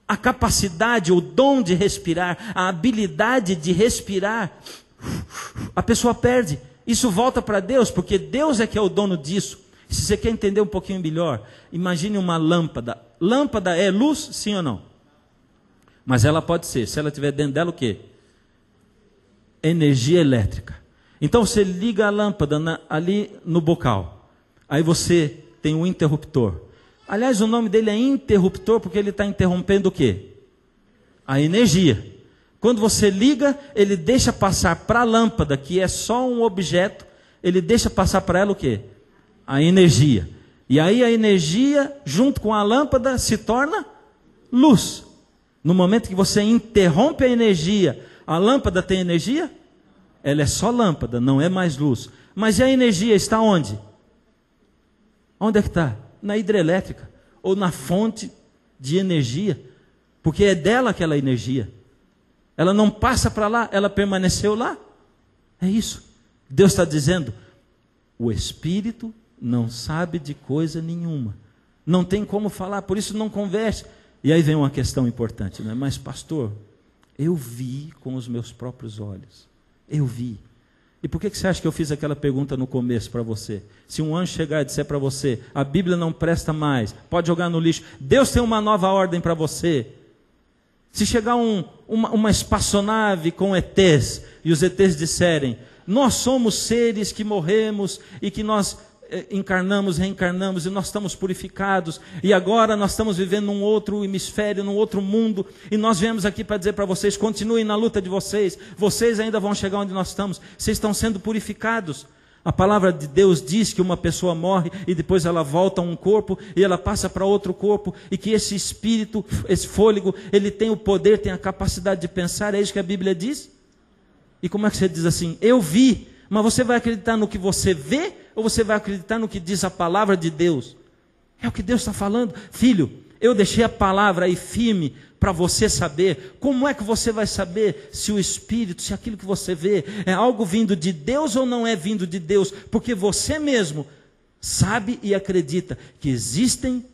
A capacidade, o dom de respirar, a habilidade de respirar, a pessoa perde. Isso volta para Deus, porque Deus é que é o dono disso. Se você quer entender um pouquinho melhor, imagine uma lâmpada. Lâmpada é luz, sim ou não? Mas ela pode ser, se ela tiver dentro dela o quê? Energia elétrica. Então você liga a lâmpada ali no bocal. Aí você tem um interruptor. Aliás, o nome dele é interruptor porque ele está interrompendo o quê? A energia. Quando você liga, ele deixa passar para a lâmpada, que é só um objeto, ele deixa passar para ela o quê? A energia. E aí a energia, junto com a lâmpada, se torna luz. No momento que você interrompe a energia, a lâmpada tem energia? Ela é só lâmpada, não é mais luz. Mas e a energia está onde? Onde é que está? Na hidrelétrica, ou na fonte de energia. Porque é dela aquela energia. Ela não passa para lá, ela permaneceu lá. É isso. Deus está dizendo, o Espírito não sabe de coisa nenhuma. Não tem como falar, por isso não converse. E aí vem uma questão importante, né? Mas pastor, eu vi com os meus próprios olhos. Eu vi. E por que você acha que eu fiz aquela pergunta no começo para você? Se um anjo chegar e disser para você, a Bíblia não presta mais, pode jogar no lixo. Deus tem uma nova ordem para você. Se chegar uma espaçonave com ETs, e os ETs disserem, nós somos seres que morremos e que nós encarnamos, reencarnamos e nós estamos purificados e agora nós estamos vivendo num outro hemisfério, num outro mundo e nós viemos aqui para dizer para vocês, continuem na luta de vocês, vocês ainda vão chegar onde nós estamos, vocês estão sendo purificados. A palavra de Deus diz que uma pessoa morre e depois ela volta a um corpo e ela passa para outro corpo e que esse espírito, esse fôlego, ele tem o poder, tem a capacidade de pensar, é isso que a Bíblia diz? E como é que você diz assim, eu vi, mas você vai acreditar no que você vê ou você vai acreditar no que diz a palavra de Deus? É o que Deus está falando. Filho, eu deixei a palavra aí firme para você saber. Como é que você vai saber se o Espírito, se aquilo que você vê é algo vindo de Deus ou não é vindo de Deus? Porque você mesmo sabe e acredita que existem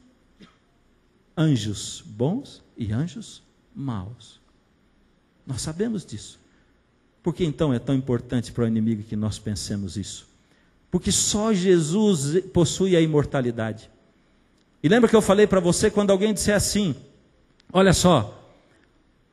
anjos bons e anjos maus. Nós sabemos disso. Por que então é tão importante para o inimigo que nós pensemos isso? Porque só Jesus possui a imortalidade. E lembra que eu falei para você, quando alguém disser assim, olha só,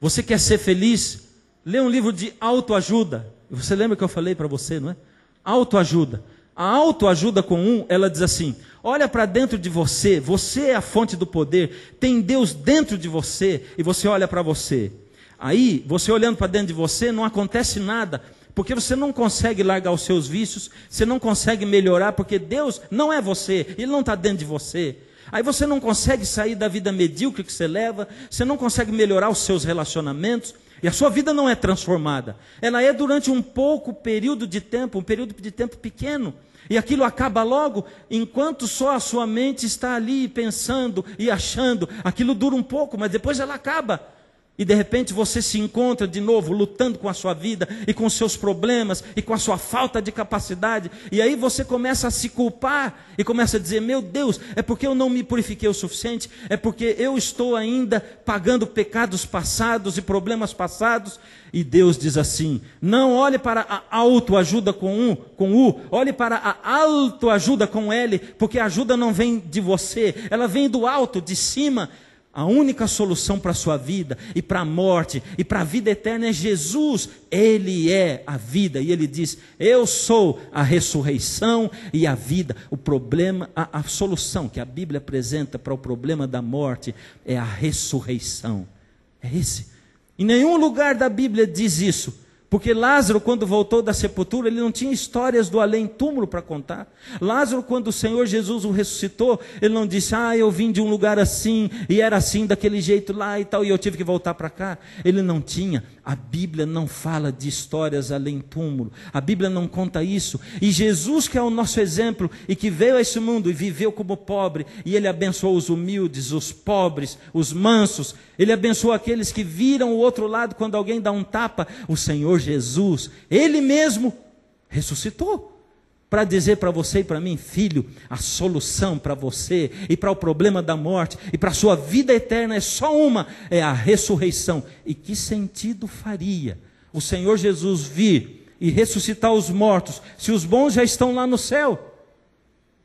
você quer ser feliz? Lê um livro de autoajuda. Você lembra que eu falei para você, não é? Autoajuda. A autoajuda com ela diz assim, olha para dentro de você, você é a fonte do poder, tem Deus dentro de você, e você olha para você. Aí, você olhando para dentro de você, não acontece nada, porque você não consegue largar os seus vícios, você não consegue melhorar, porque Deus não é você, Ele não está dentro de você. Aí você não consegue sair da vida medíocre que você leva, você não consegue melhorar os seus relacionamentos, e a sua vida não é transformada. Ela é durante um período de tempo, um período de tempo pequeno, e aquilo acaba logo, enquanto só a sua mente está ali pensando e achando, aquilo dura um pouco, mas depois ela acaba. E de repente você se encontra de novo lutando com a sua vida e com os seus problemas e com a sua falta de capacidade. E aí você começa a se culpar e começa a dizer, meu Deus, é porque eu não me purifiquei o suficiente, é porque eu estou ainda pagando pecados passados e problemas passados. E Deus diz assim, não olhe para a autoajuda com U, olhe para a autoajuda com L, porque a ajuda não vem de você, ela vem do alto, de cima. A única solução para a sua vida e para a morte e para a vida eterna é Jesus. Ele é a vida. E Ele diz, eu sou a ressurreição e a vida. O problema, a solução que a Bíblia apresenta para o problema da morte é a ressurreição. É esse. Em nenhum lugar da Bíblia diz isso. Porque Lázaro, quando voltou da sepultura, ele não tinha histórias do além-túmulo para contar. Lázaro, quando o Senhor Jesus o ressuscitou, ele não disse, eu vim de um lugar assim, e era assim, daquele jeito lá e tal, e eu tive que voltar para cá. Ele não tinha. A Bíblia não fala de histórias além-túmulo. A Bíblia não conta isso. E Jesus, que é o nosso exemplo, e que veio a esse mundo e viveu como pobre, e Ele abençoou os humildes, os pobres, os mansos. Ele abençoou aqueles que viram o outro lado quando alguém dá um tapa. O Senhor Jesus, Ele mesmo ressuscitou. para dizer para você e para mim: filho, a solução para você e para o problema da morte e para a sua vida eterna é só uma, é a ressurreição. E que sentido faria o Senhor Jesus vir e ressuscitar os mortos se os bons já estão lá no céu?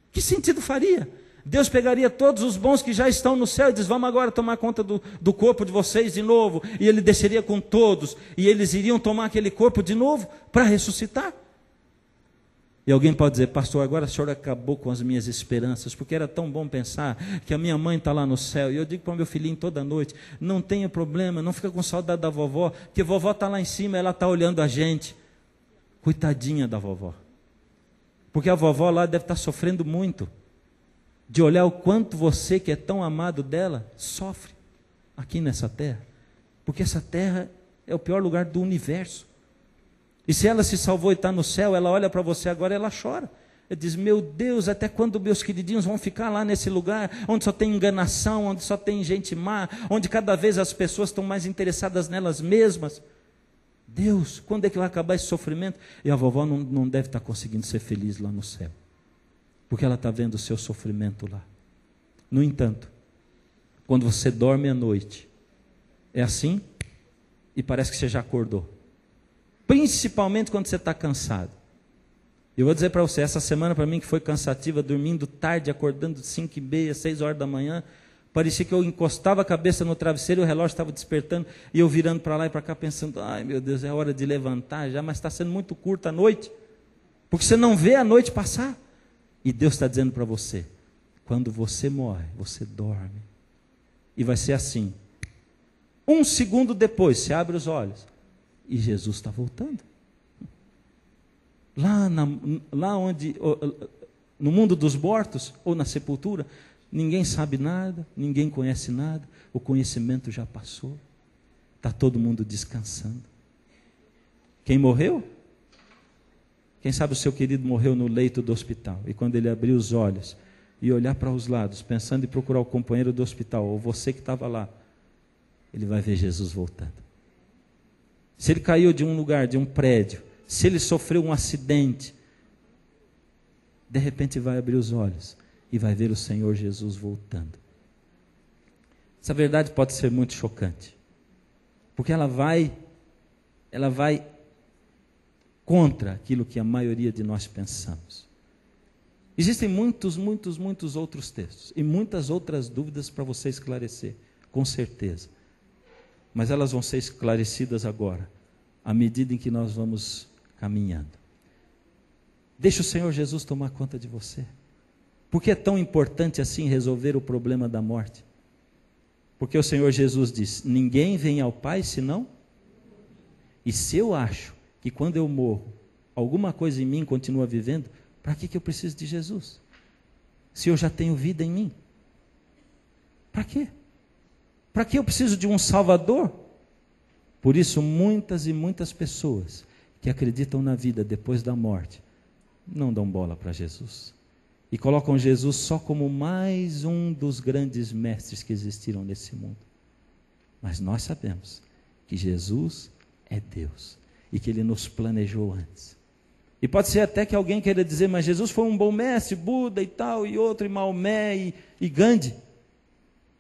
Que sentido faria? Deus pegaria todos os bons que já estão no céu e diz: vamos agora tomar conta do corpo de vocês de novo, e Ele desceria com todos, e eles iriam tomar aquele corpo de novo para ressuscitar. E alguém pode dizer: pastor, agora o senhor acabou com as minhas esperanças, porque era tão bom pensar que a minha mãe está lá no céu. E eu digo para o meu filhinho toda noite: não tenha problema, não fica com saudade da vovó, porque a vovó está lá em cima, ela está olhando a gente. Coitadinha da vovó, porque a vovó lá deve estar sofrendo muito, de olhar o quanto você, que é tão amado dela, sofre aqui nessa terra, porque essa terra é o pior lugar do universo. E se ela se salvou e está no céu, ela olha para você agora e ela chora. Ela diz: meu Deus, até quando meus queridinhos vão ficar lá nesse lugar, onde só tem enganação, onde só tem gente má, onde cada vez as pessoas estão mais interessadas nelas mesmas? Deus, quando é que vai acabar esse sofrimento? E a vovó não deve estar conseguindo ser feliz lá no céu, porque ela está vendo o seu sofrimento lá. No entanto, quando você dorme à noite, é assim, e parece que você já acordou. Principalmente quando você está cansado. Eu vou dizer para você, essa semana para mim que foi cansativa, dormindo tarde, acordando 5h30, 6 horas da manhã, parecia que eu encostava a cabeça no travesseiro e o relógio estava despertando, e eu virando para lá e para cá pensando: ai meu Deus, é hora de levantar já, mas está sendo muito curta a noite, porque você não vê a noite passar. E Deus está dizendo para você: quando você morre, você dorme, e vai ser assim, 1 segundo depois, você abre os olhos, e Jesus está voltando. Lá onde, no mundo dos mortos, ou na sepultura, ninguém sabe nada, ninguém conhece nada, o conhecimento já passou, está todo mundo descansando. Quem morreu? Quem sabe o seu querido morreu no leito do hospital, e quando ele abrir os olhos e olhar para os lados, pensando em procurar o companheiro do hospital, ou você que estava lá, ele vai ver Jesus voltando. Se ele caiu de um lugar, de um prédio, se ele sofreu um acidente, de repente vai abrir os olhos e vai ver o Senhor Jesus voltando. Essa verdade pode ser muito chocante, porque ela vai contra aquilo que a maioria de nós pensamos. Existem muitos outros textos e muitas outras dúvidas para você esclarecer, com certeza. Mas elas vão ser esclarecidas agora, à medida em que nós vamos caminhando. Deixa o Senhor Jesus tomar conta de você. Por que é tão importante assim resolver o problema da morte? Porque o Senhor Jesus diz: ninguém vem ao Pai senão. E se eu acho que quando eu morro, alguma coisa em mim continua vivendo, para que eu preciso de Jesus? Se eu já tenho vida em mim? Para quê? Para que eu preciso de um Salvador? Por isso, muitas e muitas pessoas que acreditam na vida depois da morte, não dão bola para Jesus. E colocam Jesus só como mais um dos grandes mestres que existiram nesse mundo. Mas nós sabemos que Jesus é Deus e que Ele nos planejou antes. E pode ser até que alguém queira dizer: mas Jesus foi um bom mestre, Buda e tal, e outro, e Maomé e Gandhi.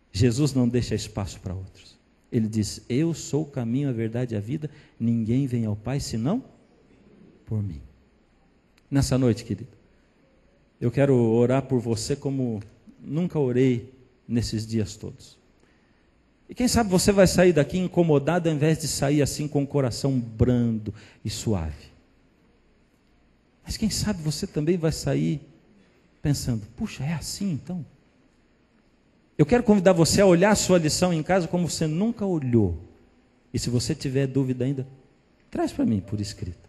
Jesus não deixa espaço para outros. Ele diz: eu sou o caminho, a verdade e a vida, ninguém vem ao Pai senão por mim. Nessa noite, querido, eu quero orar por você como nunca orei nesses dias todos. E quem sabe você vai sair daqui incomodado, ao invés de sair assim com o coração brando e suave. Mas quem sabe você também vai sair pensando: puxa, é assim então? Eu quero convidar você a olhar a sua lição em casa como você nunca olhou. E se você tiver dúvida ainda, traz para mim por escrito.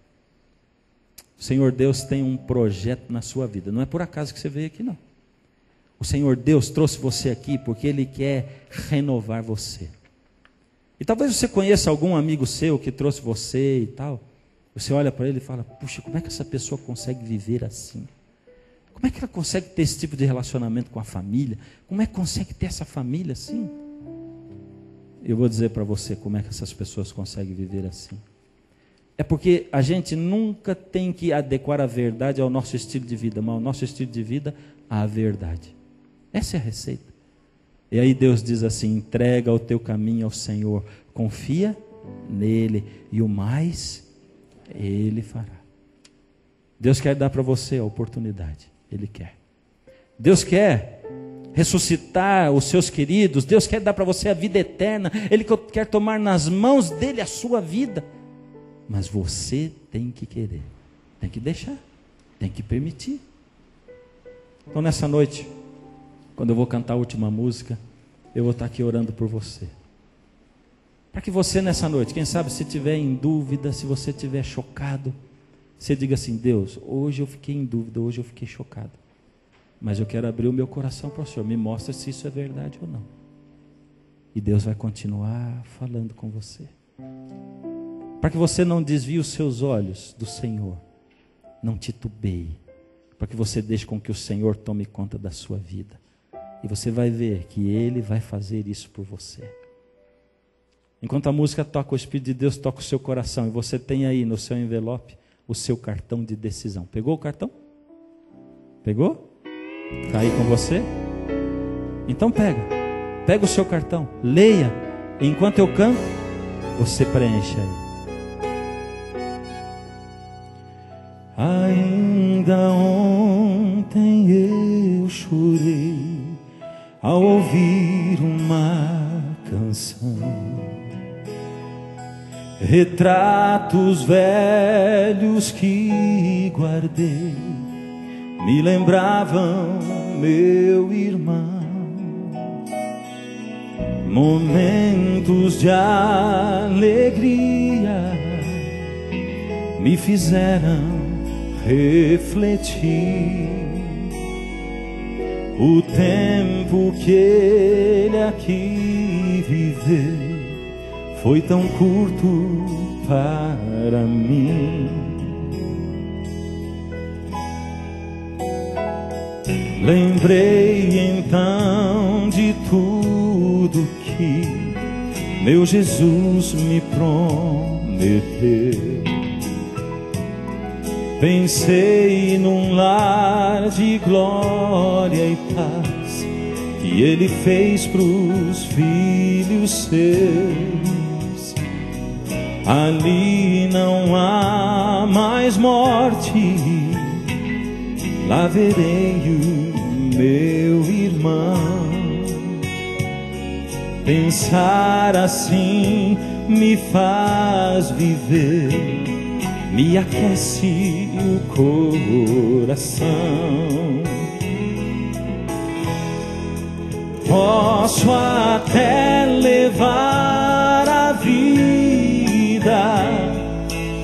O Senhor Deus tem um projeto na sua vida. Não é por acaso que você veio aqui, não. O Senhor Deus trouxe você aqui porque Ele quer renovar você. E talvez você conheça algum amigo seu que trouxe você e tal. Você olha para ele e fala: puxa, como é que essa pessoa consegue viver assim? Como é que ela consegue ter esse tipo de relacionamento com a família? Como é que consegue ter essa família assim? Eu vou dizer para você como é que essas pessoas conseguem viver assim. É porque a gente nunca tem que adequar a verdade ao nosso estilo de vida, mas ao nosso estilo de vida à verdade. Essa é a receita. E aí Deus diz assim: entrega o teu caminho ao Senhor, confia nele e o mais Ele fará. Deus quer dar para você a oportunidade, Ele quer. Deus quer ressuscitar os seus queridos, Deus quer dar para você a vida eterna, Ele quer tomar nas mãos dEle a sua vida. Mas você tem que querer, tem que deixar, tem que permitir. Então nessa noite, quando eu vou cantar a última música, eu vou estar aqui orando por você. Para que você nessa noite, quem sabe se estiver em dúvida, se você estiver chocado, você diga assim: Deus, hoje eu fiquei em dúvida, hoje eu fiquei chocado. Mas eu quero abrir o meu coração para o Senhor, me mostra se isso é verdade ou não. E Deus vai continuar falando com você. Para que você não desvie os seus olhos do Senhor, não titubeie, para que você deixe com que o Senhor tome conta da sua vida. E você vai ver que Ele vai fazer isso por você. Enquanto a música toca, o Espírito de Deus toca o seu coração, e você tem aí no seu envelope o seu cartão de decisão. Pegou o cartão? Pegou? Está aí com você? Então pega o seu cartão, leia, e enquanto eu canto, você preenche aí. Ainda ontem eu chorei ao ouvir uma canção, retratos velhos que guardei me lembravam meu irmão, momentos de alegria me fizeram refletir o tempo que ele aqui viveu foi tão curto para mim. Lembrei então de tudo que meu Jesus me prometeu. Pensei num lar de glória e paz que Ele fez pros filhos seus. Ali não há mais morte, lá verei o meu irmão. Pensar assim me faz viver, me aquece o coração. Posso até levar a vida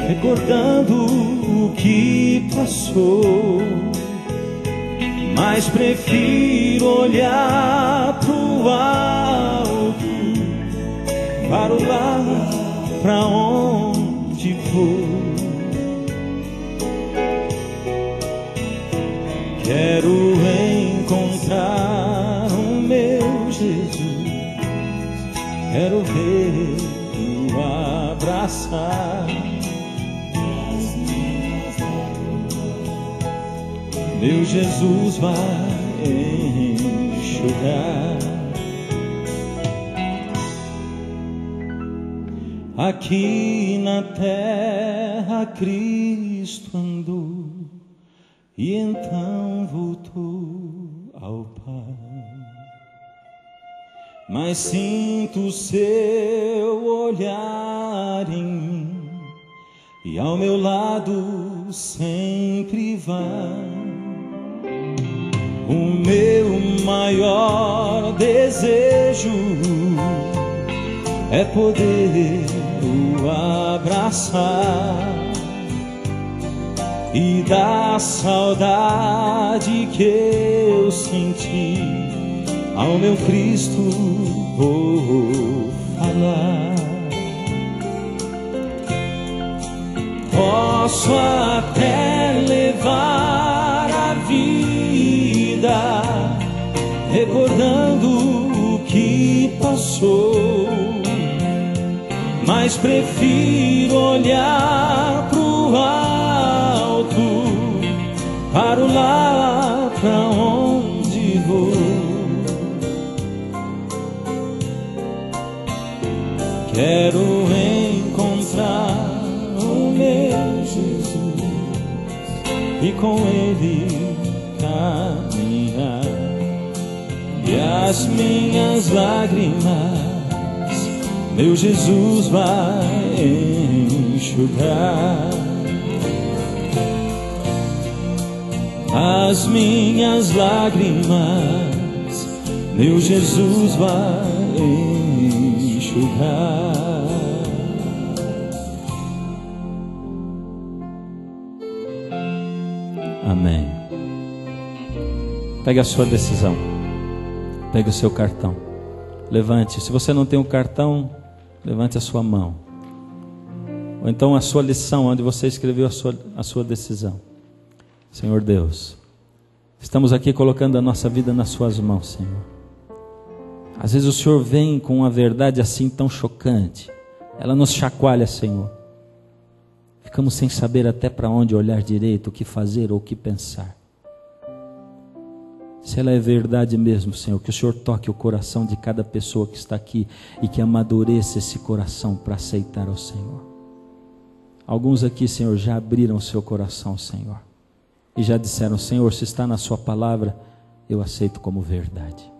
recordando o que passou, mas prefiro olhar pro alto, para o lado pra onde vou. Quero encontrar o meu Jesus, quero vê-lo abraçar. Meu Jesus vai enxugar. Aqui na terra Cristo andou e então voltou ao Pai. Mas sinto seu olhar em mim e ao meu lado sempre vai. O meu maior desejo é poder o abraçar e da saudade que eu senti ao meu Cristo vou falar. Posso até levar a vida recordando o que passou, mas prefiro olhar pro alto, para o lar pra onde vou. Quero encontrar o meu Jesus e com Ele caminhar, e as minhas lágrimas meu Jesus vai enxugar. As minhas lágrimas meu Jesus vai enxugar. Amém. Pegue a sua decisão. Pegue o seu cartão. Levante. Se você não tem um cartão, levante a sua mão. Ou então a sua lição, onde você escreveu a sua decisão. Senhor Deus, estamos aqui colocando a nossa vida nas suas mãos, Senhor. Às vezes o Senhor vem com uma verdade assim tão chocante. Ela nos chacoalha, Senhor. Ficamos sem saber até para onde olhar direito, o que fazer ou o que pensar. Se ela é verdade mesmo, Senhor, que o Senhor toque o coração de cada pessoa que está aqui e que amadureça esse coração para aceitar ao Senhor. Alguns aqui, Senhor, já abriram o seu coração, Senhor, e já disseram: Senhor, se está na sua palavra, eu aceito como verdade.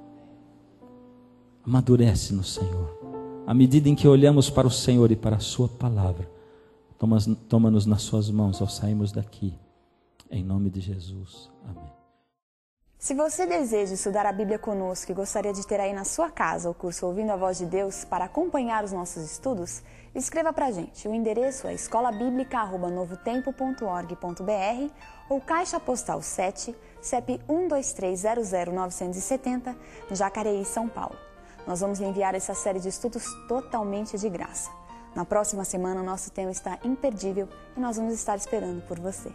Amadurece no Senhor. À medida em que olhamos para o Senhor e para a sua palavra, toma-nos nas suas mãos ao sairmos daqui. Em nome de Jesus. Amém. Se você deseja estudar a Bíblia conosco e gostaria de ter aí na sua casa o curso Ouvindo a Voz de Deus para acompanhar os nossos estudos, escreva para a gente. O endereço é escolabiblica@novotempo.org.br ou Caixa Postal 7, CEP 123000970, no Jacareí, São Paulo. Nós vamos lhe enviar essa série de estudos totalmente de graça. Na próxima semana, o nosso tema está imperdível e nós vamos estar esperando por você.